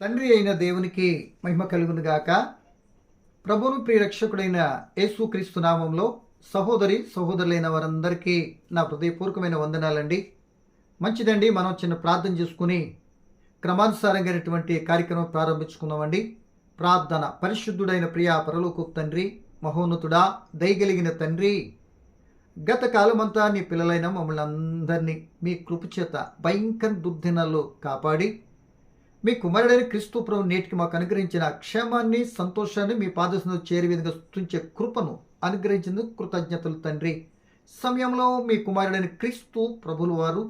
తండ్రి అయిన దేవునికి మహిమ కలుగును గాక. ప్రభువును ప్రియరక్షకుడైన యేసుక్రీస్తు నామంలో సహోదరులైన వారందరికీ నా హృదయపూర్వకమైన వందనాలండి. మంచిదండి, మనం చిన్న ప్రార్థన చేసుకుని క్రమానుసారంగానటువంటి కార్యక్రమం ప్రారంభించుకుందామండి. ప్రార్థన. పరిశుద్ధుడైన ప్రియా పరలోకపు తండ్రి, మహోన్నతుడా, దయగలిగిన తండ్రి, గత కాలమంతా నీ పిల్లలైన మమ్మల్ని అందరినీ మీ కృపచేత భయంకర దుర్దినాల్లో కాపాడి మీ కుమారుడైన క్రీస్తు ప్రభు నేటికి మాకు అనుగ్రహించిన క్షేమాన్ని, సంతోషాన్ని మీ పాదశంలో చేరే విధంగా స్తుతించే కృపను అనుగ్రహించేందుకు కృతజ్ఞతలు తండ్రి. సమయంలో మీ కుమారుడైన క్రీస్తు ప్రభుల వారు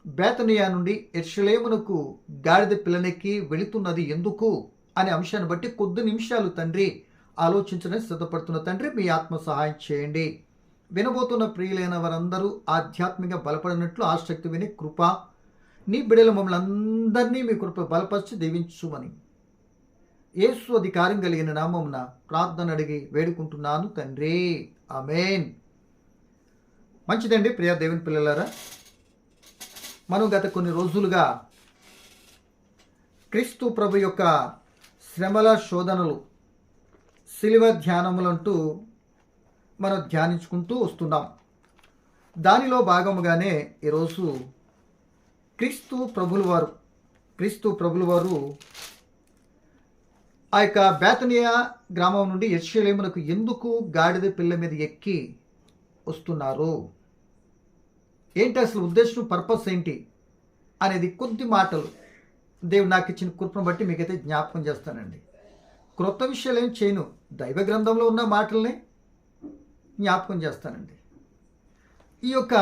బేతనియా నుండి యెరూషలేమునకు గాడిద పిల్లనెక్కి వెళుతున్నది ఎందుకు అనే అంశాన్ని బట్టి కొద్ది నిమిషాలు తండ్రి ఆలోచించడానికి సిద్ధపడుతున్న తండ్రి, మీ ఆత్మ సహాయం చేయండి. వినబోతున్న ప్రియులైన వారందరూ ఆధ్యాత్మిక బలపడినట్లు ఆసక్తి విని కృప నీ బిడ్డల మమ్మల్ని అందరినీ మీ కృప బలపరిచి దీవించుమని యేసు అధికారం కలిగిన నామమున ప్రార్థన అడిగి వేడుకుంటున్నాను తండ్రి, ఆమేన్. మంచిదండి ప్రియ దేవుని పిల్లలారా, మనం గత కొన్ని రోజులుగా క్రీస్తు ప్రభు యొక్క శ్రమల శోధనలు, శిలువ ధ్యానములంటూ మనం ధ్యానించుకుంటూ వస్తున్నాం. దానిలో భాగముగానే ఈరోజు క్రీస్తు ప్రభుల వారు ఆ యొక్క బేతనియా గ్రామం నుండి యెరూషలేమునకు ఎందుకు గాడిద పిల్ల మీద ఎక్కి వస్తున్నారు, ఏంటి అసలు ఉద్దేశం, పర్పస్ ఏంటి అనేది కొద్ది మాటలు దేవుడు నాకు ఇచ్చిన కృపను బట్టి మీకైతే జ్ఞాపకం చేస్తానండి. క్రొత్త విషయాలు ఏం చేయను, దైవ గ్రంథంలో ఉన్న మాటల్ని జ్ఞాపకం చేస్తానండి. ఈ యొక్క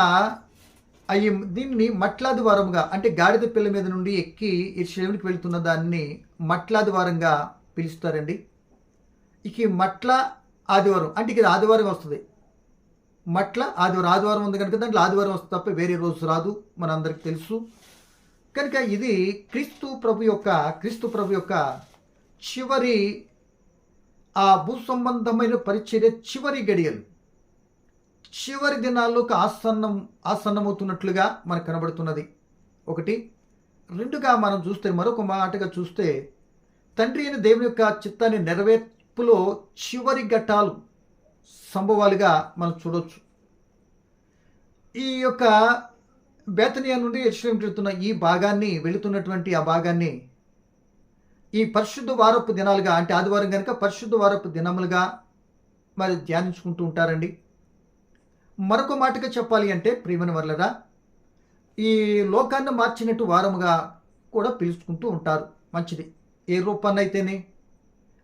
దీన్ని మట్లాది వారంగా, అంటే గాడిద పిల్ల మీద నుండి ఎక్కి యెరూషలేమునికి వెళుతున్న దాన్ని మట్లాది వారంగా పిలుస్తారండి. ఇక మట్ల ఆదివారం అంటే ఇది ఆదివారం వస్తుంది. మట్ల ఆదివారం ఉంది కనుక దాంట్లో ఆదివారం వస్తుంది తప్ప వేరే రోజు రాదు, మనందరికి తెలుసు. కనుక ఇది క్రీస్తు ప్రభు యొక్క చివరి ఆ భూ సంబంధమైన పరిచర్య చివరి గడియలు, చివరి దినాల్లోకి ఆసన్నమవుతున్నట్లుగా మనకు కనబడుతున్నది. ఒకటి. రెండుగా మనం చూస్తే, మరొక మాటగా చూస్తే, తండ్రి అయిన దేవుని యొక్క చిత్తాన్ని నెరవేర్పులో చివరి ఘట్టాలు, సంభవాలుగా మనం చూడవచ్చు. ఈ యొక్క బేతనియా నుండి యెరూషలేము వెళుతున్నటువంటి ఆ భాగాన్ని ఈ పరిశుద్ధ వారపు దినాలుగా, అంటే ఆదివారం కనుక పరిశుద్ధ వారపు దినములుగా మరి ధ్యానించుకుంటూ ఉంటారండి. మరొక మాటగా చెప్పాలి అంటే ప్రియమైన వర్లరా, ఈ లోకాన్ని మార్చినట్టు వారముగా కూడా పిలుచుకుంటూ ఉంటారు. మంచిది. ఏ రూపాన్ని అయితేనే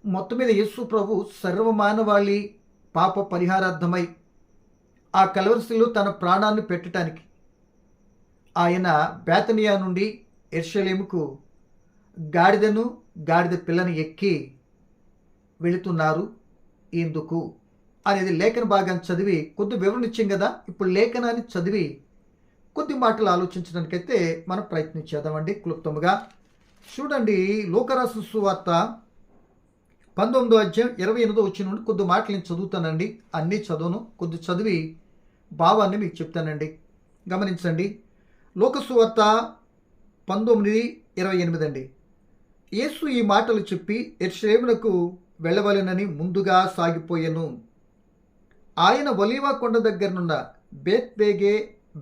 మొత్తం మీద యేసు ప్రభు సర్వమానవాళి పాప పరిహారార్థమై ఆ కలవరిశిలో తన ప్రాణాన్ని పెట్టడానికి ఆయన బేతనియా నుండి యెరూషలేముకు గాడిద పిల్లని ఎక్కి వెళుతున్నారు ఎందుకు అనేది లేఖన భాగాన్ని చదివి కొద్ది వివరణ ఇచ్చాం కదా. ఇప్పుడు లేఖనాన్ని చదివి కొద్ది మాటలు ఆలోచించడానికైతే మనం ప్రయత్నించేద్దామండి క్లుప్తముగా. చూడండి, లోకరాసు సువార్త 19వ అధ్యాయం 28వ వచనం నుండి కొద్ది మాటలు నేను చదువుతానండి. అన్నీ చదవను, కొద్ది చదివి భావాన్ని మీకు చెప్తానండి. గమనించండి. లోకసువార్త 19:28 అండి. యేసు ఈ మాటలు చెప్పి యెరూషలేమునకు వెళ్ళవలెనని ముందుగా సాగిపోయెను. ఆయన ఒలీవ కొండ దగ్గరనున్న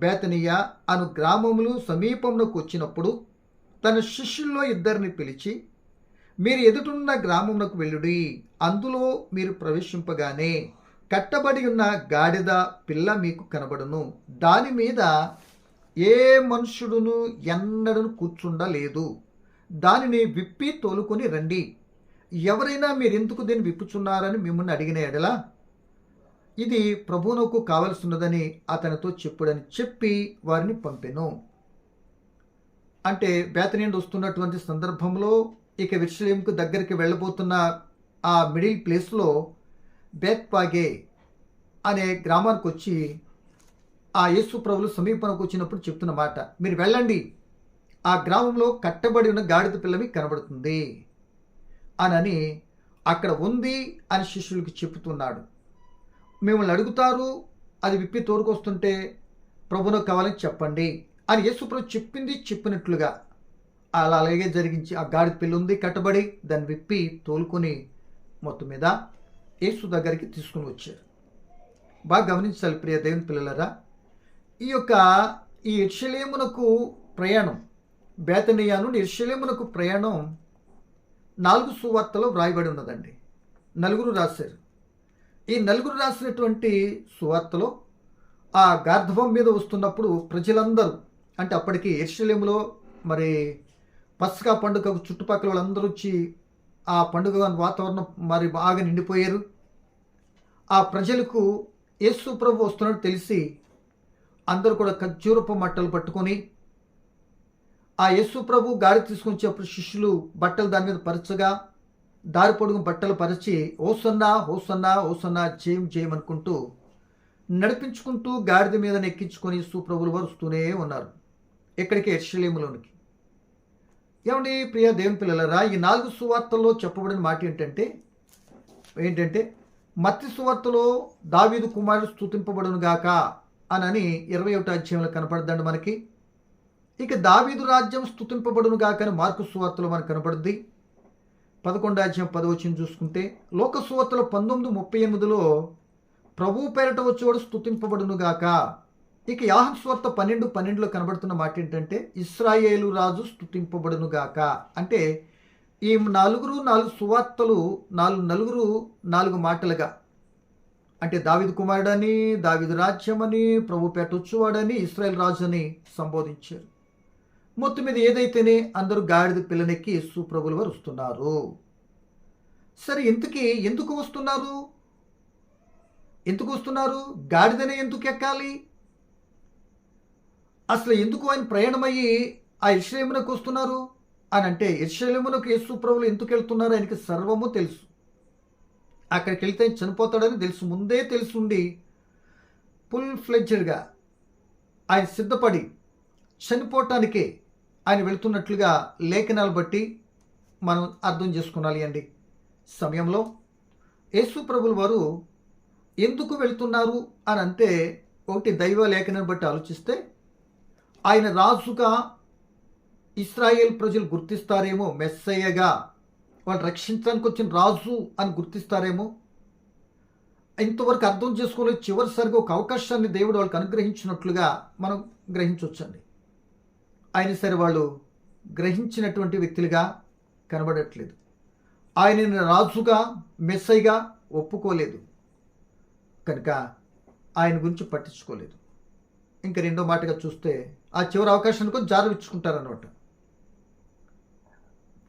బేతనియా అను గ్రామములు సమీపమునకు వచ్చినప్పుడు తన శిష్యుల్లో 2 పిలిచి, మీరు ఎదుటున్న గ్రామమునకు వెళ్ళుడి, అందులో మీరు ప్రవేశింపగానే కట్టబడి ఉన్న గాడిద పిల్ల మీకు కనబడును, దాని మీద ఏ మనుషుడును ఎన్నడను కూర్చుండలేదు, దానిని విప్పి తోలుకొని రండి. ఎవరైనా మీరెందుకు దీన్ని విప్పుచున్నారని మిమ్మల్ని అడిగిన ఎడల ఇది ప్రభువునకు కావలసినదని అతనితో చెప్పుడని చెప్పి వారిని పంపెను. అంటే బేతనియా నుండి వస్తున్నటువంటి సందర్భంలో ఇక యెరూషలేముకు దగ్గరికి వెళ్ళబోతున్న ఆ మిడిల్ ప్లేస్లో బేత్పాగే అనే గ్రామానికి వచ్చి ఆ యేసు ప్రభులు సమీపానికి వచ్చినప్పుడు చెప్తున్న మాట, మీరు వెళ్ళండి, ఆ గ్రామంలో కట్టబడి ఉన్న గాడిద పిల్లవి కనబడుతుంది అని అక్కడ ఉంది అని శిష్యులకు చెప్తున్నాడు. మిమ్మల్ని అడుగుతారు, అది విప్పి తోరుకొస్తుంటే ప్రభువునకు కావాలని చెప్పండి అని యేసు ప్రభు చెప్పినట్లుగా అలా అలాగే జరిగించి ఆ గాడిద పిల్ల ఉంది కట్టబడి, దాన్ని విప్పి తోలుకొని మొత్తం మీద యేసు దగ్గరికి తీసుకుని వచ్చారు. బాగా గమనించాలి ప్రియ దేవుని పిల్లలరా, ఈ యొక్క ఈ యెరూషలేమునకు ప్రయాణం, బేతనియా నుండి యెరూషలేమునకు ప్రయాణం 4 సువార్తలో వ్రాయబడి ఉన్నదండి. నలుగురు రాశారు. ఈ నలుగురు రాసినటువంటి సువార్తలో ఆ గార్ధవం మీద వస్తున్నప్పుడు ప్రజలందరూ, అంటే అప్పటికి యెరూషలేములో మరి పస్కా పండుగకు చుట్టుపక్కల వాళ్ళందరూ వచ్చి ఆ పండుగ వాతావరణం మరి బాగా నిండిపోయారు. ఆ ప్రజలకు యేసు ప్రభు వస్తున్నట్టు తెలిసి అందరూ కూడా ఖర్జూరపు మట్టలు పట్టుకొని ఆ యేసు ప్రభు గాడి తీసుకొని వచ్చేప్పుడు శిష్యులు బట్టలు దాని మీద పరచగా, దారి పొడుగు బట్టలు పరిచి ఓసన్నా ఓసన్నా ఓసన్నా జయం జయం అనుకుంటూ నడిపించుకుంటూ గాడిద మీద ఎక్కించుకొని యేసు ప్రభులు వారు వస్తూనే ఉన్నారు ఇక్కడికి యెరూషలేములోనికి. ఏమండి ప్రియ దేవుని పిల్లలరా, ఈ 4 సువార్తల్లో చెప్పబడిన మాట ఏంటంటే మత్తయి సువార్తలో దావీదు కుమారుడు స్తుతింపబడును గాక అని 21వ అధ్యాయంలో కనపడదండి మనకి. ఇక దావీదు రాజ్యం స్తుతింపబడును గాక అని మార్కు సువార్తలో మనకు కనపడుద్ది. 11వ అధ్యాయం 10వ వచనం చూసుకుంటే లోక సువార్తలో 19:38లో ప్రభు పేరట వచ్చేవాడు స్తుతింపబడును గాక. ఇక యోహాను సువార్త 12:12లో కనబడుతున్న మాట ఏంటంటే ఇశ్రాయేలు రాజు స్తుతింపబడును గాక. అంటే ఈ నాలుగు సువార్తలు నలుగురు 4 మాటలుగా, అంటే దావీదు కుమారుడని, దావీదు రాజ్యం అని, ప్రభు పేట వచ్చేవాడని, ఇశ్రాయేల్ రాజు అని సంబోధించారు. మొత్తం మీద ఏదైతేనే అందరూ గాడిద పిల్లనెక్కి యేసు ప్రభుల వారు వస్తున్నారు. సరే, ఎందుకు వస్తున్నారు? గాడిదనే ఎందుకు ఎక్కాలి? అసలు ఎందుకు ఆయన ప్రయాణమయ్యి ఆ యెరూషలేమునకు వస్తున్నారు అని అంటే, యెరూషలేమునకు యేసు ప్రభులు ఎందుకు వెళ్తున్నారు ఆయనకి సర్వము తెలుసు. అక్కడికి వెళ్తే ఆయన చనిపోతాడని తెలుసు, ముందే తెలుసుండి ఫుల్ ఫ్లెడ్జెడ్గా ఆయన సిద్ధపడి చనిపోవటానికే ఆయన వెళ్తున్నట్లుగా లేఖనాలు బట్టి మనం అర్థం చేసుకున్నాలి అండి. సమయంలో యేసు ప్రభుల వారు ఎందుకు వెళ్తున్నారు అని అంటే, ఒకటి దైవ లేఖనాన్ని బట్టి ఆలోచిస్తే ఆయన రాజుగా ఇశ్రాయేల్ ప్రజలు గుర్తిస్తారేమో, మెస్సయ్యగా వాళ్ళు రక్షించడానికి వచ్చిన రాజు అని గుర్తిస్తారేమో. ఇంతవరకు అర్థం చేసుకోలేదు. చివరిసారిగా ఒక అవకాశాన్ని దేవుడు వాళ్ళకి అనుగ్రహించినట్లుగా మనం గ్రహించవచ్చండి. ఆయన సరే వాళ్ళు గ్రహించినటువంటి వ్యక్తులుగా కనబడట్లేదు. ఆయన రాజుగా మెస్సయ్యగా ఒప్పుకోలేదు కనుక ఆయన గురించి పట్టించుకోలేదు. ఇంకా రెండో మాటగా చూస్తే ఆ చివరి అవకాశానికి జారవిచ్చుకుంటారనమాట.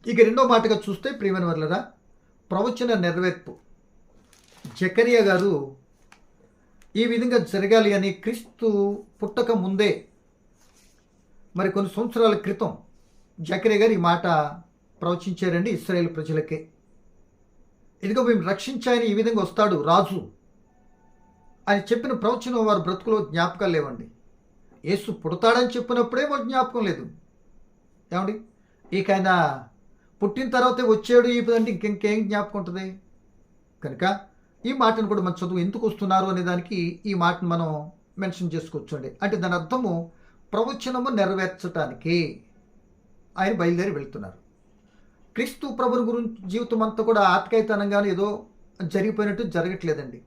ఇక రెండో మాటగా చూస్తే ప్రియమైన వర్లరా, ప్రవచన నెరవేర్పు. జకరియా గారు ఈ విధంగా జరగాలి అని క్రీస్తు పుట్టక ముందే మరి కొన్ని సంవత్సరాల క్రితం జకరియా గారు ఈ మాట ప్రవచించారండి ఇశ్రాయేల్ ప్రజలకే. ఇదిగో మేము రక్షించాయని ఈ విధంగా వస్తాడు రాజు అని చెప్పిన ప్రవచనం వారి బ్రతుకులో జ్ఞాపకాలు లేవండి. యేసు పుడతాడని చెప్పినప్పుడే వాళ్ళు జ్ఞాపకం లేదు. ఏమండి, ఇక ఆయన పుట్టిన తర్వాతే వచ్చాడు ఈ అంటే ఇంకేం జ్ఞాపకం ఉంటుంది? కనుక ఈ మాటను కూడా మన చదువు ఎందుకు వస్తున్నారు అనే దానికి ఈ మాటను మనం మెన్షన్ చేసుకోవచ్చు అండి. అంటే దాని అర్థము ప్రవచనము నెరవేర్చడానికి ఆయన బయలుదేరి వెళ్తున్నారు. క్రీస్తు ప్రభుని గురించి జీవితం అంతా కూడా ఆత్కాయితనంగానే ఏదో జరిగిపోయినట్టు జరగట్లేదండి.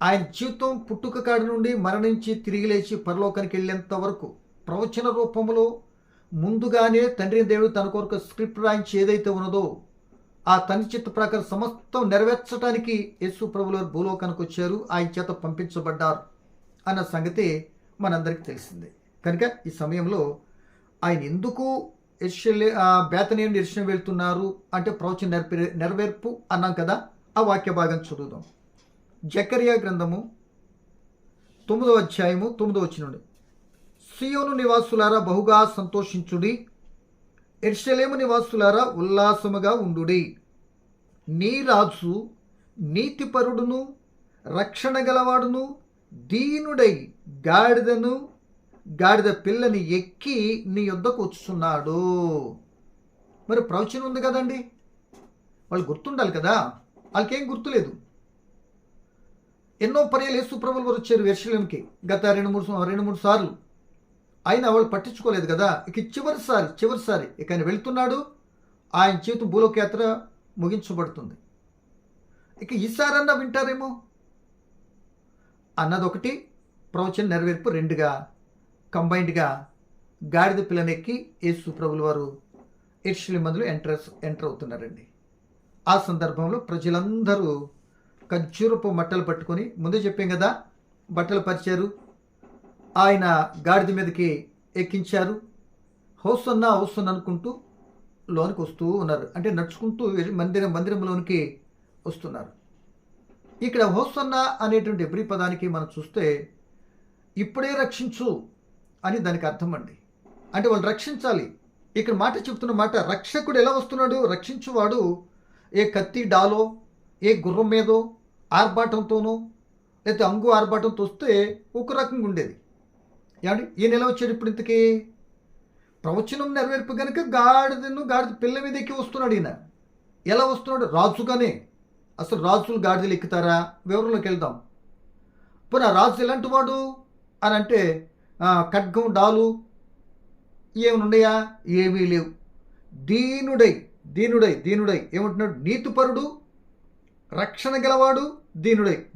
ఆయన జీవితం పుట్టుక కాడి నుండి మరణించి తిరిగి లేచి పరలోకానికి వెళ్ళేంత వరకు ప్రవచన రూపంలో ముందుగానే తండ్రి దేవుడు తన కొరకు స్క్రిప్ట్ రాయించి ఏదైతే ఉన్నదో ఆ తండ్రి చిత్త ప్రకారం సమస్తం నెరవేర్చడానికి యేసు ప్రభుల వారు భూలోకానికి వచ్చారు, ఆయన చేత పంపించబడ్డారు అన్న సంగతి మనందరికీ తెలిసిందే. కనుక ఈ సమయంలో ఆయన ఎందుకు బేతనియా నుండి యెరూషలేము వెళ్తున్నారు అంటే ప్రవచన నెరవేర్పు అన్నాం కదా. ఆ వాక్య భాగం చదువుదాం. జకరియా గ్రంథము 9వ అధ్యాయము 9వ వచనం. సియోను నివాసులారా బహుగా సంతోషించుడి, యెరూషలేము నివాసులారా ఉల్లాసముగా ఉండుడి. నీ రాజు నీతిపరుడును రక్షణ గలవాడును దీనుడై గాడిద పిల్లని ఎక్కి నీ యొద్దకు వచ్చుచున్నాడు. మరి ప్రవచనం ఉంది కదండి, వాళ్ళు గుర్తుండాలి కదా. వాళ్ళకేం గుర్తులేదు. ఎన్నో పర్యాలు యేసు ప్రభువులు వారు వచ్చారు యెరూషలేముకి గత 2-3 సార్లు. అయినా వాళ్ళు పట్టించుకోలేదు కదా. ఇక చివరిసారి ఇక ఆయన వెళ్తున్నాడు. ఆయన జీవితం భూలోక యాత్ర ముగించబడుతుంది. ఇక ఈసారన్నా వింటారేమో అన్నదొకటి, ప్రవచన నెరవేర్పు రెండుగా కంబైన్డ్గా గాడిద పిల్లనెక్కి యేసు ప్రభుల వారు యెరూషలేము మందులో ఎంటర్ అవుతున్నారండి. ఆ సందర్భంలో ప్రజలందరూ ఖర్జూరపు మట్టలు పట్టుకొని, ముందే చెప్పాం కదా, బట్టలు పరిచారు. ఆయన గాడిద మీదకి ఎక్కించారు. హోసన్నా అనుకుంటూ లోనికి వస్తూ ఉన్నారు. అంటే నడుచుకుంటూ మందిరంలోనికి వస్తున్నారు. ఇక్కడ హోసన్నా అనేటువంటి ఎబ్రీ పదానికి మనం చూస్తే ఇప్పుడే రక్షించు అని దానికి అర్థం అండి. అంటే వాళ్ళు రక్షించాలి. ఇక్కడ మాట చెప్తున్న మాట, రక్షకుడు ఎలా వస్తున్నాడు? రక్షించువాడు ఏ కత్తి డాలో, ఏ గుర్రం మీదో ఆర్భాటంతోనో లేకపోతే అంగు ఆర్భాటంతో వస్తే ఒక రకంగా ఉండేది. ఏమండి, ఈయన ఎలా వచ్చాడు ఇప్పుడు? ఇంతకీ ప్రవచనం నెరవేర్పు కనుక గాడిద పిల్ల మీద ఎక్కి వస్తున్నాడు. ఈయన ఎలా వస్తున్నాడు? రాజుగానే. అసలు రాజులు గాడిదలు ఎక్కుతారా? వివరంలోకి వెళ్దాం. పోనీ ఆ రాజు ఎలాంటి వాడు అని అంటే ఖడ్గం డాలు ఏమైనా ఉన్నాయా? ఏమీ లేవు. దీనుడై ఏమంటున్నాడు? నీతిపరుడు, రక్షణ గలవాడు,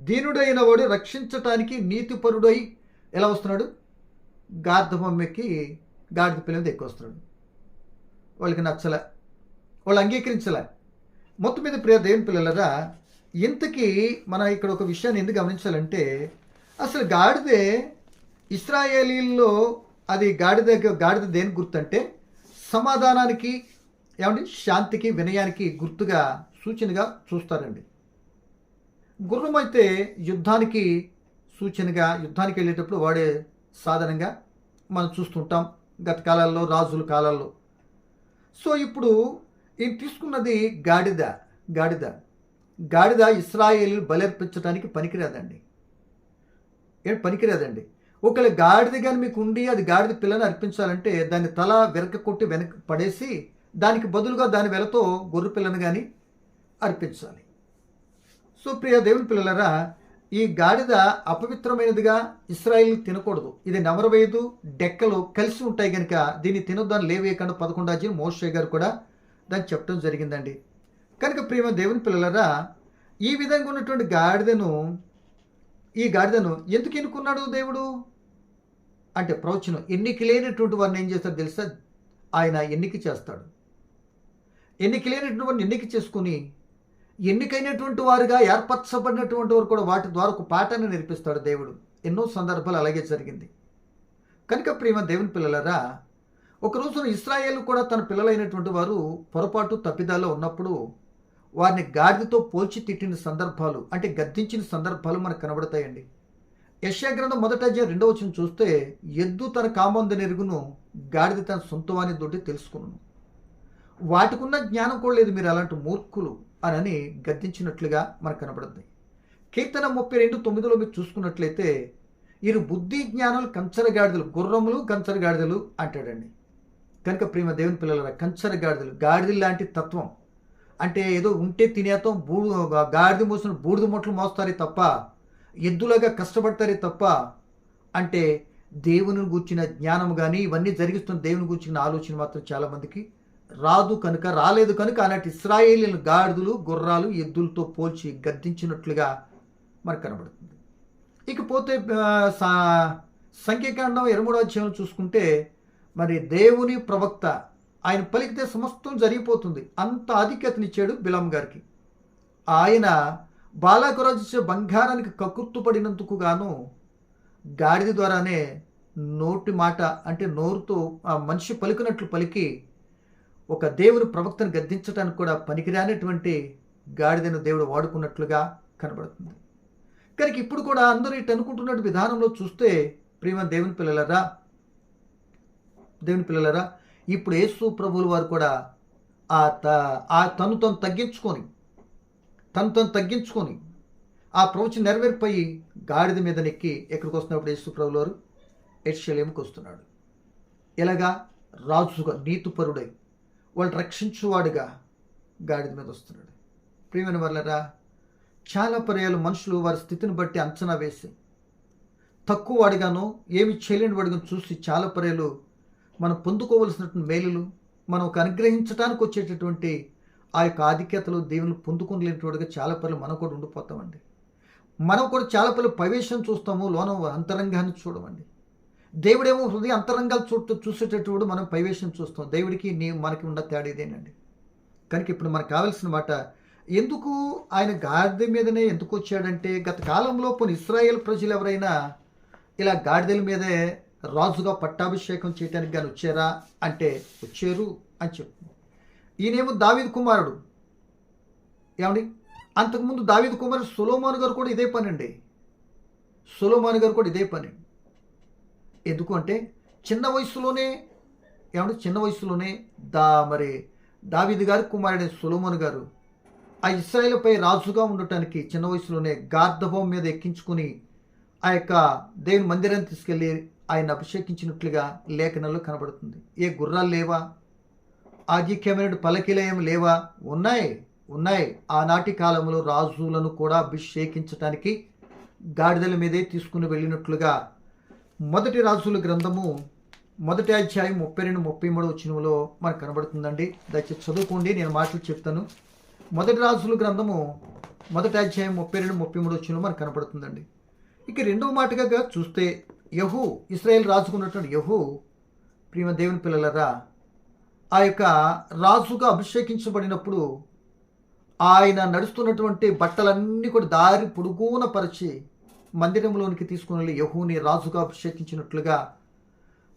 దీనుడైన వాడు రక్షించటానికి నీతిపరుడై ఎలా వస్తున్నాడు? గార్ధబొమ్మెక్కి గాడిద పిల్ల మీద ఎక్కువ వస్తున్నాడు. వాళ్ళకి నచ్చలే, వాళ్ళు అంగీకరించలే. మొత్తం మీద ప్రియ దేవుని పిల్లలరా, ఇంతకీ మనం ఇక్కడ ఒక విషయాన్ని ఎందుకు గమనించాలంటే, అసలు గాడిదే ఇశ్రాయేలీల్లో అది గాడిద దేని గుర్తు అంటే సమాధానానికి, ఏమండి, శాంతికి, వినయానికి గుర్తుగా, సూచనగా చూస్తారండి. గుర్రం అయితే యుద్ధానికి సూచనగా, యుద్ధానికి వెళ్ళేటప్పుడు వాడే సాధారణంగా మనం చూస్తుంటాం గత కాలాల్లో, రాజుల కాలాల్లో. సో ఇప్పుడు ఈయన తీసుకున్నది గాడిద ఇశ్రాయేలు బలర్పించడానికి పనికిరాదండి. ఒకవేళ గాడిద కానీ మీకు ఉండి అది గాడిద పిల్లని అర్పించాలంటే దాని తల వెనక కొట్టి వెనక పడేసి దానికి బదులుగా దాని వెలతో గొర్రె పిల్లను కానీ అర్పించాలి. సో ప్రియ దేవుని పిల్లలరా, ఈ గాడిద అపవిత్రమైనదిగా ఇశ్రాయేలు తినకూడదు. ఇది నవరవేదు డెక్కలు కలిసి ఉంటాయి కనుక దీన్ని తినొద్దని లేవియకాండం 11 మోషే గారు కూడా దాన్ని చెప్పడం జరిగిందండి. కనుక ప్రియ దేవుని పిల్లలరా, ఈ విధంగా ఉన్నటువంటి ఈ గాడిదను ఎందుకు ఎన్నుకున్నాడు దేవుడు అంటే, ప్రవచనం ఎన్నిక లేనటువంటి వారిని ఏం చేస్తాడు తెలుసా? ఆయన ఎన్నిక చేస్తాడు. ఎన్నిక లేనటువంటి వారిని ఎన్నిక చేసుకుని ఎన్నికైనటువంటి వారుగా ఏర్పరచబడినటువంటి వారు కూడా వాటి ద్వారా ఒక పాఠాన్ని నేర్పిస్తాడు దేవుడు. ఎన్నో సందర్భాలు అలాగే జరిగింది. కనుక ప్రేమ దేవుని పిల్లలరా, ఒక రోజున ఇశ్రాయేలు కూడా తన పిల్లలైనటువంటి వారు పొరపాటు తప్పిదాల్లో ఉన్నప్పుడు వారిని గాడిదతో పోల్చి తిట్టిన సందర్భాలు, అంటే గద్దించిన సందర్భాలు మనకు కనబడతాయండి. యెషయా గ్రంథం 1:2 చూస్తే, ఎద్దు తన కామందు నెరుగును, గాడిద తన సొంతవాని దొడ్డి తెలుసుకున్నాను. వాటికున్న జ్ఞానం కూడా లేదు, మీరు అలాంటి మూర్ఖులు అని గద్దించినట్లుగా మనకు కనబడుతుంది. కీర్తన 32:9 మీరు చూసుకున్నట్లయితే, వీరు బుద్ధి జ్ఞానాలు కంచర గాడిదలు, గుర్రములు కంచర గాడిదలు అంటాడండి. కనుక ప్రేమ దేవుని పిల్లల, కంచర గాడిదలు, గాడిదలు లాంటి తత్వం అంటే ఏదో ఉంటే తినేతాం, గాడిద మోసిన బూడిద మొట్లు మోస్తారే తప్ప, ఎద్దులాగా కష్టపడతారే తప్ప, అంటే దేవుని గూర్చిన జ్ఞానం కానీ ఇవన్నీ జరిగిస్తున్న దేవుని గూర్చిన ఆలోచన మాత్రం చాలామందికి రాలేదు కనుక ఆనాటి ఇశ్రాయేలీయులను గాడిదలు, గుర్రాలు, ఎద్దులతో పోల్చి గద్దించినట్లుగా మనకు కనబడుతుంది. ఇకపోతే సంఖ్యాకాండం 23 చూసుకుంటే, మరి దేవుని ప్రవక్త ఆయన పలికితే సమస్తం జరిగిపోతుంది. అంత ఆధిక్యతనిచ్చాడు బిలాం గారికి. ఆయన బాలాకు రాజు ఇచ్చే బంగారానికి కక్కుర్తుపడినందుకు గాను గాడిద ద్వారానే నోటి మాట, అంటే నోరుతో ఆ మనిషి పలికినట్లు పలికి ఒక దేవుని ప్రవక్తను గద్దించడానికి కూడా పనికిరానటువంటి గాడిదను దేవుడు వాడుకున్నట్లుగా కనబడుతుంది. కనుక ఇప్పుడు కూడా అందరూ ఇటు అనుకుంటున్నట్టు విధానంలో చూస్తే, ప్రియమ దేవుని పిల్లలరా, ఇప్పుడు యేసు ప్రభువుల వారు కూడా తను తగ్గించుకొని ఆ ప్రవచన నెరవేర్పై గాడిద మీద నెక్కి ఎక్కడికి వస్తున్నప్పుడు యేసు ప్రభువుల వారు యెరూషలేముకు వస్తున్నాడు. ఎలాగా? రాజుగా, నీతిపరుడై, వాళ్ళు రక్షించువాడుగా గాడిద మీద వస్తున్నాడు. ప్రియమైన వాళ్ళరా, చాలా పర్యాలు మనుషులు వారి స్థితిని బట్టి అంచనా వేసి తక్కువ వాడిగానో ఏమి చేయలేని వాడిగానో చూసి చాలా పర్యాలు మనం పొందుకోవలసినటువంటి మేలులు మనం అనుగ్రహించడానికి వచ్చేటటువంటి ఆ యొక్క ఆధిక్యతలు దేవుని పొందుకోలేనివాడుగా చాలా పర్యాలు మనం కూడా ఉండిపోతామండి. మనం కూడా చాలా పర్యాలు ప్రవేశం చూస్తాము, లోన అంతరంగాన్ని చూడమండి. దేవుడేమో హృదయ అంతరంగాలు చూసేటటువంటి మనం ప్రవేశం చూస్తాం. దేవుడికి మనకి ఉన్న తేడా ఇదేనండి. కనుక ఇప్పుడు మనకు కావాల్సిన మాట, ఎందుకు ఆయన గాడిద మీదనే ఎందుకు వచ్చాడంటే, గత కాలంలో కొన్ని ఇశ్రాయేల్ ప్రజలు ఎవరైనా ఇలా గాడిదల మీదే రాజుగా పట్టాభిషేకం చేయడానికి కానీ వచ్చారా అంటే వచ్చారు అని చెప్తుంది. ఈయనేమో దావీదు కుమారుడు. ఏమండి, అంతకుముందు దావీదు కుమారుడు సొలొమోను గారు కూడా ఇదే పని అండి. సొలొమోను గారు కూడా ఇదే పని. ఎందుకు అంటే చిన్న వయసులోనే మరి దావీదు గారి కుమారుడే సొలొమోను గారు ఆ ఇశ్రాయేలుపై రాజుగా ఉండటానికి చిన్న వయసులోనే గార్ధబం మీద ఎక్కించుకుని ఆ యొక్క దేవుని మందిరాన్ని తీసుకెళ్ళి ఆయన అభిషేకించినట్లుగా లేఖనంలో కనబడుతుంది. ఏ గుర్రాలు లేవా, ఆధిక్యమైన పలకీలు ఏమి లేవా? ఉన్నాయి. ఆనాటి కాలంలో రాజులను కూడా అభిషేకించటానికి గాడిదల మీదే తీసుకుని వెళ్ళినట్లుగా మొదటి రాజుల గ్రంథము 1వ అధ్యాయం 32-33 వచనంలో మనకు కనబడుతుందండి. దయచేసి చదువుకోండి, నేను మాటలు చెప్తాను. మొదటి రాజుల గ్రంథము 1వ అధ్యాయం 32-33 వచనంలో మనకు కనబడుతుందండి. ఇక రెండవ మాటగా చూస్తే యెహూ, ఇశ్రాయేల్ రాజుకున్నటువంటి యెహూ, ప్రియమ దేవుని పిల్లలరా, ఆ యొక్క రాజుగా అభిషేకించబడినప్పుడు ఆయన నడుస్తున్నటువంటి బట్టలన్నీ కూడా దారి పొడుగున పరిచి మందిరంలోనికి తీసుకుని వెళ్ళి యెహూని రాజుగా అభిషేకించినట్లుగా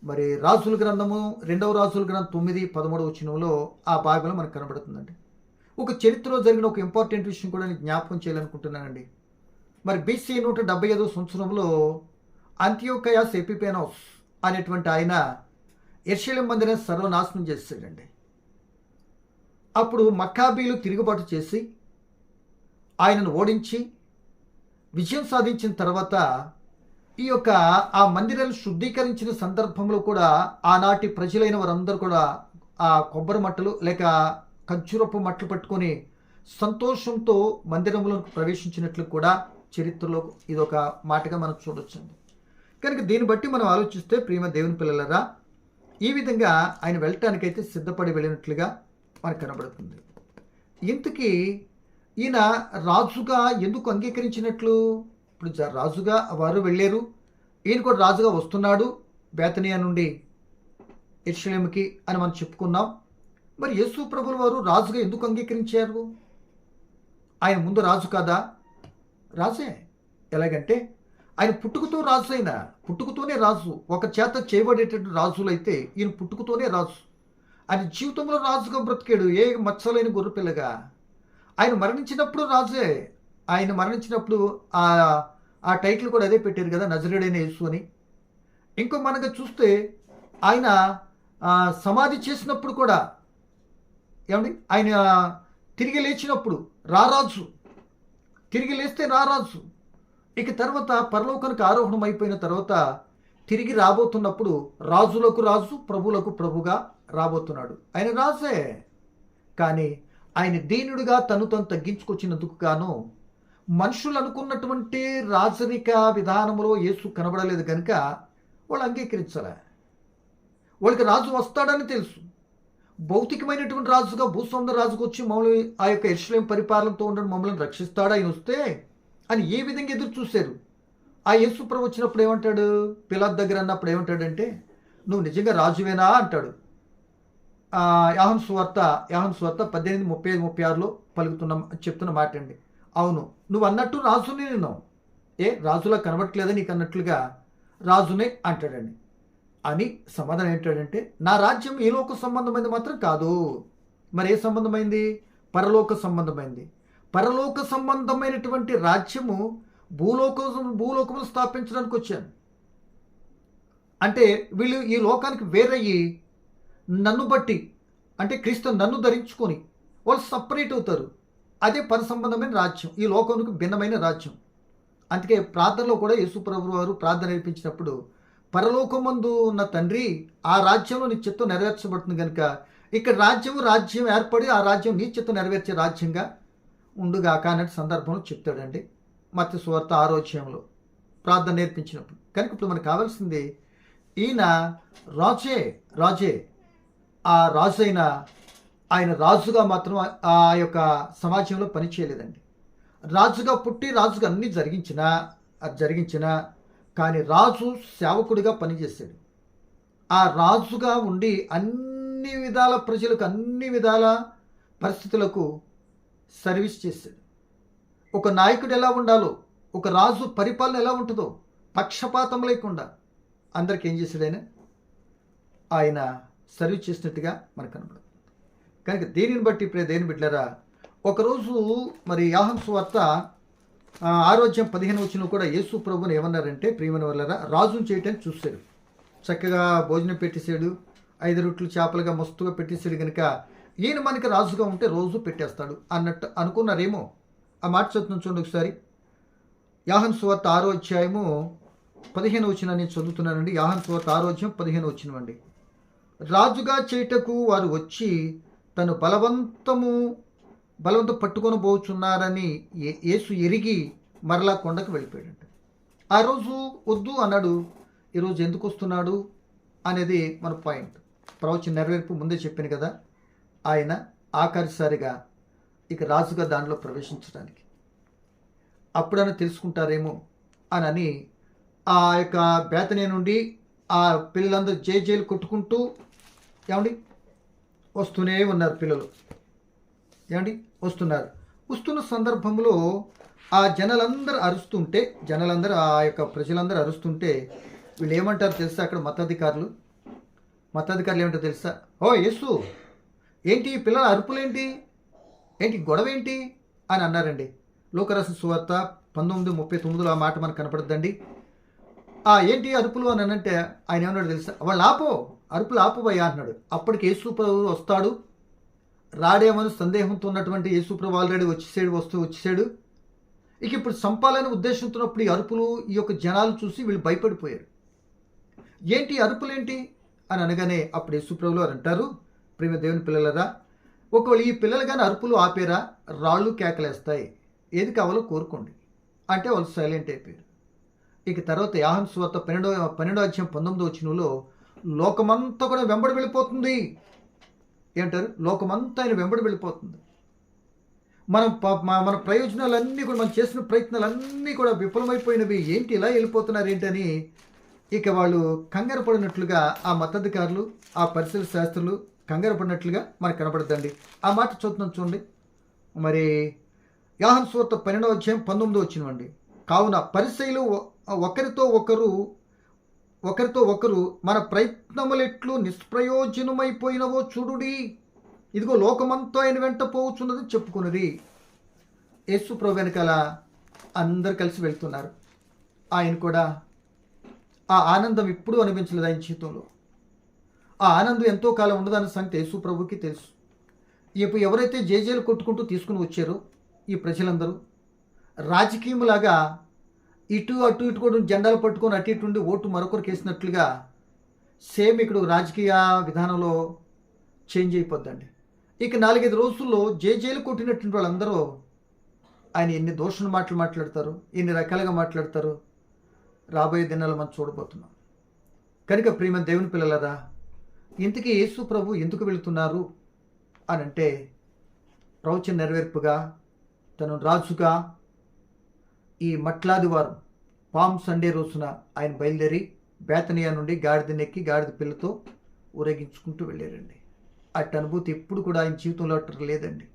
మరి రాజుల గ్రంథము 2వ రాజుల గ్రంథం 9-13 వచనంలో ఆ భాగంలో మనకు కనబడుతుందండి. ఒక చరిత్రలో జరిగిన ఒక ఇంపార్టెంట్ విషయం కూడా నేను జ్ఞాపకం చేయాలనుకుంటున్నానండి. మరి BC 175 సంవత్సరంలో అంతియోకయాస్ ఎపిఫెనోస్ అనేటువంటి ఆయన యెరూషలేము మందిరాన్ని సర్వనాశనం చేశాడండి. అప్పుడు మక్కాబీలు తిరుగుబాటు చేసి ఆయనను ఓడించి విజయం సాధించిన తర్వాత ఈ యొక్క ఆ మందిరాన్ని శుద్ధీకరించిన సందర్భంలో కూడా ఆనాటి ప్రజలైన వారందరూ కూడా ఆ కొబ్బరి మట్టలు లేక ఖర్జూరపు మట్టలు పట్టుకొని సంతోషంతో మందిరంలోకి ప్రవేశించినట్లు కూడా చరిత్రలో ఇదొక మాటగా మనం చూడొచ్చండి. కనుక దీన్ని బట్టి మనం ఆలోచిస్తే ప్రియమ దేవుని పిల్లలరా, ఈ విధంగా ఆయన వెళ్ళటానికైతే సిద్ధపడి వెళ్ళినట్లుగా మనకు కనబడుతుంది. ఇంతకీ ఈయన రాజుగా ఎందుకు అంగీకరించినట్లు? ఇప్పుడు రాజుగా వారు వెళ్ళారు, ఈయన కూడా రాజుగా వస్తున్నాడు బేతనియా నుండి యెరూషలేముకి అని మనం చెప్పుకున్నాం. మరి యేసు ప్రభుల వారు రాజుగా ఎందుకు అంగీకరించారు? ఆయన ముందు రాజు కాదా? రాజే. ఎలాగంటే ఆయన పుట్టుకతో రాజు, అయినా పుట్టుకతోనే రాజు. ఒక చేత చేయబడేటటువంటి రాజులు అయితే ఈయన పుట్టుకతోనే రాజు. ఆయన జీవితంలో రాజుగా బ్రతికాడు, ఏ మచ్చలేని గొర్రెపిల్లగా. ఆయన మరణించినప్పుడు రాజే. ఆయన మరణించినప్పుడు ఆ టైటిల్ కూడా అదే పెట్టారు కదా, నజరేయుడైన యేసు అని. ఇంకో మనగా చూస్తే ఆయన సమాధి చేసినప్పుడు కూడా ఏమండి, ఆయన తిరిగి లేచినప్పుడు రారాజు, తిరిగి లేస్తే రారాజు. ఇక తర్వాత పరలోకానికి ఆరోహణం అయిపోయిన తర్వాత తిరిగి రాబోతున్నప్పుడు రాజులకు రాజు, ప్రభువులకు ప్రభుగా రాబోతున్నాడు. ఆయన రాజే. కానీ ఆయన దీనుడిగా తను తగ్గించుకొచ్చినందుకు గాను మనుషులు అనుకున్నటువంటి రాజరిక విధానంలో యేసు కనబడలేదు కనుక వాళ్ళు అంగీకరించాల. వాళ్ళకి రాజు వస్తాడని తెలుసు. భౌతికమైనటువంటి రాజుగా, భూస్వామ్య రాజుకు వచ్చి మమ్మల్ని ఆ యొక్క యెరూషలేము పరిపాలనతో ఉండడం మమ్మల్ని రక్షిస్తాడా ఆయన వస్తే అని ఏ విధంగా ఎదురు చూశారు. ఆ యేసు ప్రభు వచ్చినప్పుడు ఏమంటాడు? పిలాతు దగ్గర అన్నప్పుడు ఏమంటాడంటే, నువ్వు నిజంగా రాజువేనా అంటాడు. యోహాను సువార్త 18:35-36లో చెప్తున్న మాట అండి. అవును, నువ్వు అన్నట్టు రాజునే, నేను రాజులా కనబడట్లేదా నీకు అన్నట్లుగా రాజునే అంటాడండి. అని సమాధానం ఏంటాడంటే, నా రాజ్యం ఈ లోక సంబంధమైంది మాత్రం కాదు. మరి ఏ సంబంధమైంది? పరలోక సంబంధమైంది. పరలోక సంబంధమైనటువంటి రాజ్యము భూలోకము స్థాపించడానికి వచ్చాను. అంటే వీళ్ళు ఈ లోకానికి వేరయ్యి నన్ను బట్టి, అంటే క్రీస్తు నన్ను ధరించుకొని వాళ్ళు సపరేట్ అవుతారు. అదే పర సంబంధమైన రాజ్యం, ఈ లోకానికి భిన్నమైన రాజ్యం. అందుకే ప్రార్థనలో కూడా యేసు ప్రభువు వారు ప్రార్థన నేర్పించినప్పుడు, పరలోకమందు ఉన్న తండ్రి, ఆ రాజ్యంలో నీ చిత్తం నెరవేర్చబడుతుంది కనుక ఇక్కడ రాజ్యం ఏర్పడి ఆ రాజ్యం నీ చిత్తం నెరవేర్చే రాజ్యంగా ఉండుగాక అనే సందర్భంలో చెప్తాడండి. మత్తయి సువార్త 6వ అధ్యాయంలో ప్రార్థన నేర్పించినప్పుడు. కనుక ఇప్పుడు మనకు కావాల్సింది ఈయన రాజే ఆ రాజు అయిన ఆయన రాజుగా మాత్రం ఆ యొక్క సమాజంలో పనిచేయలేదండి. రాజుగా పుట్టి రాజుగా అన్నీ జరిగించిన కానీ రాజు సేవకుడిగా పనిచేశాడు. ఆ రాజుగా ఉండి అన్ని విధాల ప్రజలకు అన్ని విధాల పరిస్థితులకు సర్వీస్ చేశాడు. ఒక నాయకుడు ఎలా ఉండాలో, ఒక రాజు పరిపాలన ఎలా ఉంటుందో పక్షపాతం లేకుండా అందరికి ఏం చేశాడు ఆయన సర్వీస్ చేసినట్టుగా మనకు కనబడుతుంది. కనుక దీనిని బట్టి దేని బిడ్డలారా, ఒకరోజు మరి యోహాను సువార్త 6:15 కూడా యేసు ప్రభువుని ఏమన్నారంటే, ప్రియమైన వాళ్ళరా, రాజును చేయటానికి చూశాడు. చక్కగా భోజనం పెట్టేశాడు, 5 రొట్టెలు చేపలుగా మస్తుగా పెట్టేశాడు. కనుక ఈయన మనకి రాజుగా ఉంటే రోజు పెట్టేస్తాడు అన్నట్టు అనుకున్నారేమో. ఆ మాట చదువుతున్నాను చూడండి ఒకసారి. యోహాను సువార్త 6:15 నేను చదువుతున్నానండి. యోహాను సువార్త 6:15 అండి. రాజుగా చేయుటకు వారు వచ్చి తను బలవంతం పట్టుకొని పోచున్నారని యేసు ఎరిగి మరలా కొండకు వెళ్ళిపోయాడంట. ఆ రోజు వద్దు అన్నాడు, ఈరోజు ఎందుకు వస్తున్నాడు అనేది మన పాయింట్. ప్రవచన నెరవేర్పు ముందే చెప్పాను కదా, ఆయన ఆఖరిసారిగా ఇక రాజుగా దానిలో ప్రవేశించడానికి అప్పుడైనా తెలుసుకుంటారేమో అని ఆ యొక్క బేతనీ నుండి ఆ పిల్లలందరూ జైలు కొట్టుకుంటూ ఏమండి వస్తూనే ఉన్నారు. పిల్లలు ఏమండి వస్తున్న సందర్భంలో ఆ జనాలందరూ ఆ యొక్క ప్రజలందరూ అరుస్తుంటే వీళ్ళు ఏమంటారు తెలుసా? అక్కడ మతాధికారులు ఏమంటారు తెలుసా? ఓ యేసు, ఏంటి పిల్లల అరుపులేంటి, గొడవ ఏంటి అని అన్నారండి. లోకరాసిన సువార్త 19:39 ఆ మాట మనకు కనపడద్దండి. ఏంటి అరుపులు అని అంటే ఆయన ఏమన్నాడు తెలుసా? వాళ్ళు అరుపులు ఆపువయ్యా అన్నాడు. అప్పటికి యేసు ప్రభు వస్తాడు, రాడేమని సందేహంతో ఉన్నటువంటి యేసు ప్రభు ఆల్రెడీ వచ్చేసాడు. ఇక ఇప్పుడు చంపాలని ఉద్దేశంతో ఈ అరుపులు, ఈ యొక్క జనాలు చూసి వీళ్ళు భయపడిపోయారు. ఏంటి అరుపులేంటి అని అనగానే అప్పుడు యేసు ప్రభువు వారు అంటారు, ప్రేమ దేవుని పిల్లలరా, ఒకవేళ ఈ పిల్లలు కానీ అరుపులు ఆపేరా, రాళ్ళు కేకలేస్తాయి, ఏది కావాలో కోరుకోండి అంటే వాళ్ళు సైలెంట్ అయిపోయారు. ఇక తర్వాత యోహాను సువార్త 12:19 లోకమంతా కూడా వెంబడి వెళ్ళిపోతుంది. ఏంటారు? లోకమంతా ఆయన వెంబడి వెళ్ళిపోతుంది. మన ప్రయోజనాలన్నీ కూడా, మనం చేసిన ప్రయత్నాలన్నీ కూడా విఫలమైపోయినవి. ఏంటి ఇలా వెళ్ళిపోతున్నారు ఏంటని ఇక వాళ్ళు కంగారు పడినట్లుగా ఆ మతాధికారులు, ఆ పరిసర శాస్త్రులు కంగారు పడినట్లుగా మనకు కనబడుతుంది. ఆ మాట చూస్తున్నాం చూడండి. మరి యోహాను సువార్త 12:19 అండి. కావున పరిసయ్యులు ఒకరితో ఒకరు మన ప్రయత్నములెట్లు నిష్ప్రయోజనమైపోయినవో చూడుడి, ఇదిగో లోకమంతా ఆయన వెంట పోవచ్చున్నది చెప్పుకున్నది. యేసు ప్రభు వెనకాల అందరు కలిసి వెళ్తున్నారు. ఆయన కూడా ఆ ఆనందం ఇప్పుడు అనిపించలేదు ఆయన జీవితంలో. ఆ ఆనందం ఎంతో కాలం ఉండదన్న సంగతి యేసు ప్రభుకి తెలుసు. ఇప్పుడు ఎవరైతే జేజేలు కొట్టుకుంటూ తీసుకుని వచ్చారో ఈ ప్రజలందరూ రాజకీయంలాగా ఇటు కూడా జెండాలు పట్టుకొని అటు ఇటు ఉండి ఓటు మరొకరికి వేసినట్లుగా సేమ్ ఇక్కడ రాజకీయ విధానంలో చేంజ్ అయిపోద్దండి. ఇక 4-5 రోజుల్లో జేజేలు కొట్టినటువంటి వాళ్ళందరూ ఆయన ఎన్ని దూషణ మాటలు మాట్లాడతారు, ఎన్ని రకాలుగా మాట్లాడతారు, రాబోయే దినాలు మనం చూడబోతున్నాం. కనుక ప్రియమైన దేవుని పిల్లలరా, ఇంతకీ యేసు ప్రభు ఎందుకు వెళుతున్నారు అని అంటే, ప్రవచన నెరవేర్పుగా తను రాజుగా ఈ మట్లాదివారం పామ్ సండే రోజున ఆయన బయలుదేరి బేతనియా నుండి గాడిదనెక్కి గాడిద పిల్లతో ఊరేగించుకుంటూ వెళ్ళారండి. అట్టి అనుభూతి ఎప్పుడు కూడా ఆయన జీవితంలో లేదండి.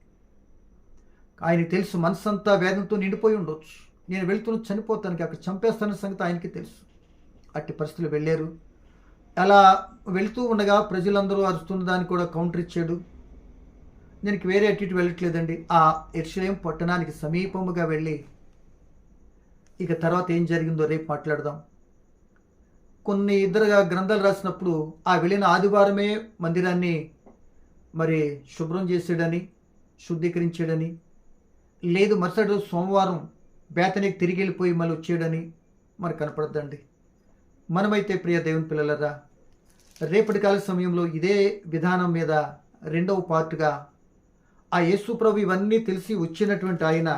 ఆయనకి తెలుసు మనసంతా వేదంతో నిండిపోయి ఉండొచ్చు, నేను వెళ్తున్న చనిపోతానికి, అక్కడ చంపేస్తానన్న సంగతి ఆయనకి తెలుసు. అట్టి పరిస్థితులు వెళ్ళారు. అలా వెళుతూ ఉండగా ప్రజలందరూ అరుస్తున్న దాన్ని కూడా కౌంటర్ ఇచ్చాడు. నేను వేరే అటు ఇటు వెళ్ళట్లేదండి. ఆ యెరూషలేము పట్టణానికి సమీపముగా వెళ్ళి ఇక తర్వాత ఏం జరిగిందో రేపు మాట్లాడదాం. కొన్ని ఇద్దరుగా గ్రంథాలు రాసినప్పుడు ఆ వెళ్ళిన ఆదివారమే మందిరాన్ని మరి శుభ్రం చేసాడని, శుద్ధీకరించాడని, లేదు మరుసటి రోజు సోమవారం బేతనీకి తిరిగి వెళ్ళిపోయి మళ్ళీ వచ్చాడని మనకు కనపడద్దండి. మనమైతే ప్రియ దేవుని పిల్లలరా, రేపటి కాల సమయంలో ఇదే విధానం మీద రెండవ పార్ట్గా ఆ యేసు ప్రభు ఇవన్నీ తెలిసి వచ్చినటువంటి ఆయన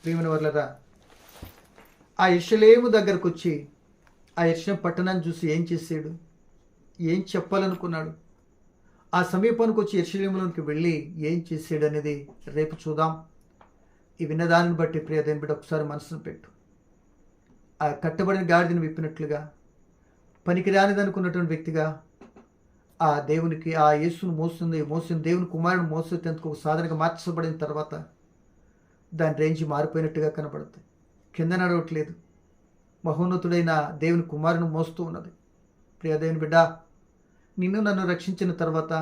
ప్రియమైన వర్లరా, ఆ యెరూషలేము దగ్గరకు వచ్చి ఆ యెరూషలేము పట్టణాన్ని చూసి ఏం చేశాడు, ఏం చెప్పాలనుకున్నాడు, ఆ సమీపానికి వచ్చి యెరూషలేములోనికి వెళ్ళి ఏం చేశాడు అనేది రేపు చూద్దాం. ఈ విన్నదాన్ని బట్టి ప్రియ దేవుని బిడ్డ ఒకసారి మనసును పెట్టు. ఆ కట్టబడిన గాడిదని విప్పినట్లుగా పనికిరానిదనుకున్నటువంటి వ్యక్తిగా ఆ దేవునికి ఆ యేసును మోసిన దేవుని కుమారుని మోసేందుకు ఒక సాధనగా మార్చబడిన తర్వాత దాని రేంజ్ మారిపోయినట్టుగా కనబడుతుంది. కింద నడవట్లేదు, మహోన్నతుడైన దేవుని కుమారుని మోస్తూ ఉన్నది. ప్రియ దేవుని బిడ్డ, నిన్ను నన్ను రక్షించిన తర్వాత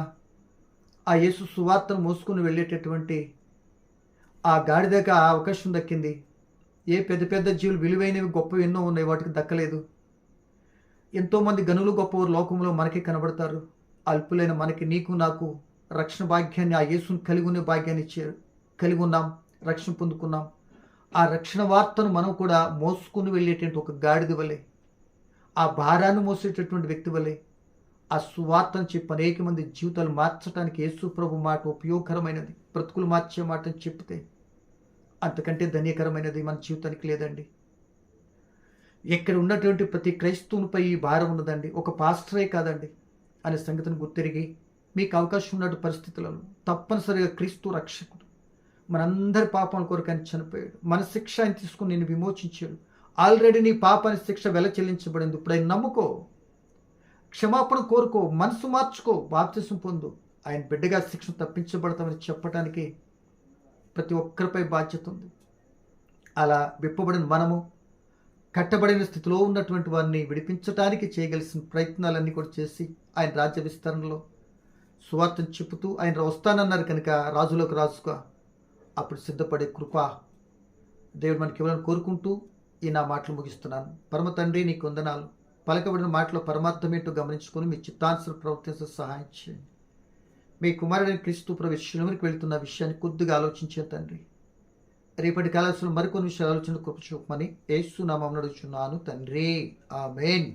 ఆ యేసు సువార్తను మోసుకుని వెళ్ళేటటువంటి ఆ గాడిదగా ఆ అవకాశం దక్కింది. ఏ పెద్ద పెద్ద జీవులు విలువైనవి గొప్పవి ఎన్నో ఉన్నాయి, వాటికి దక్కలేదు. ఎంతోమంది గనులు గొప్పవారు లోకంలో మనకి కనబడతారు. అల్పులైన మనకి, నీకు నాకు రక్షణ భాగ్యాన్ని ఆ యేసుని కలిగి ఉన్న భాగ్యాన్ని కలిగి ఉన్నాం, రక్షణ పొందుకున్నాం. ఆ రక్షణ వార్తను మనం కూడా మోసుకుని వెళ్ళేటువంటి ఒక గాడిద వలె, ఆ భారాన్ని మోసేటటువంటి వ్యక్తి వలె ఆ సువార్తను చెప్పి అనేక మంది జీవితాలు మార్చడానికి యేసు ప్రభు మాట ఉపయోగకరమైనది, బ్రతుకులు మార్చే మాటను చెప్తే అంతకంటే ధన్యకరమైనది మన జీవితానికి లేదండి. ఎక్కడ ఉన్నటువంటి ప్రతి క్రైస్తవునిపై ఈ భారం ఉన్నదండి. ఒక పాస్టరే కాదండి అనే సంగతిని గుర్తిరిగి మీకు అవకాశం ఉన్నటువంటి పరిస్థితులను తప్పనిసరిగా క్రీస్తు రక్షకుడు మనందరి పాపాల కొరకు ఆయన చనిపోయాడు. మన శిక్ష ఆయన తీసుకుని నేను విమోచించాడు. ఆల్రెడీ నీ పాపానికి శిక్ష వెల చెల్లించబడింది. ఇప్పుడు ఆయన నమ్ముకో, క్షమాపణ కోరుకో, మనసు మార్చుకో, బాప్తిసం పొందు. ఆయన బిడ్డగా శిక్ష తప్పించబడతామని చెప్పడానికి ప్రతి ఒక్కరిపై బాధ్యత ఉంది. అలా విప్పబడిన మనము కట్టబడిన స్థితిలో ఉన్నటువంటి వారిని విడిపించడానికి చేయగలిసిన ప్రయత్నాలన్నీ కూడా చేసి ఆయన రాజ్య విస్తరణలో సువార్తను చెప్పుతూ ఆయన వస్తానన్నారు కనుక రాజులోకి రాజుగా అప్పుడు సిద్ధపడే కృప దేవుడు మనకి ఇవ్వాలని కోరుకుంటూ ఈ నా మాటలు ముగిస్తున్నాను. పరమ తండ్రి, నీకు వందనాలు. పలకబడిన మాటలో పరమార్థం ఏంటో గమనించుకొని మీ చిత్తానుసారం ప్రవర్తించే సహాయం చేయండి. మీ కుమారుడైన క్రీస్తు ప్రవేశంలోకి వెళ్తున్న విషయాన్ని కొద్దిగా ఆలోచించే తండ్రి. రేపటి కాలాల్సిన మరికొన్ని విషయాలు ఆలోచన కృప చూపమని యేసు నామమున అడుగుచున్నాను తండ్రి. ఆమేన్.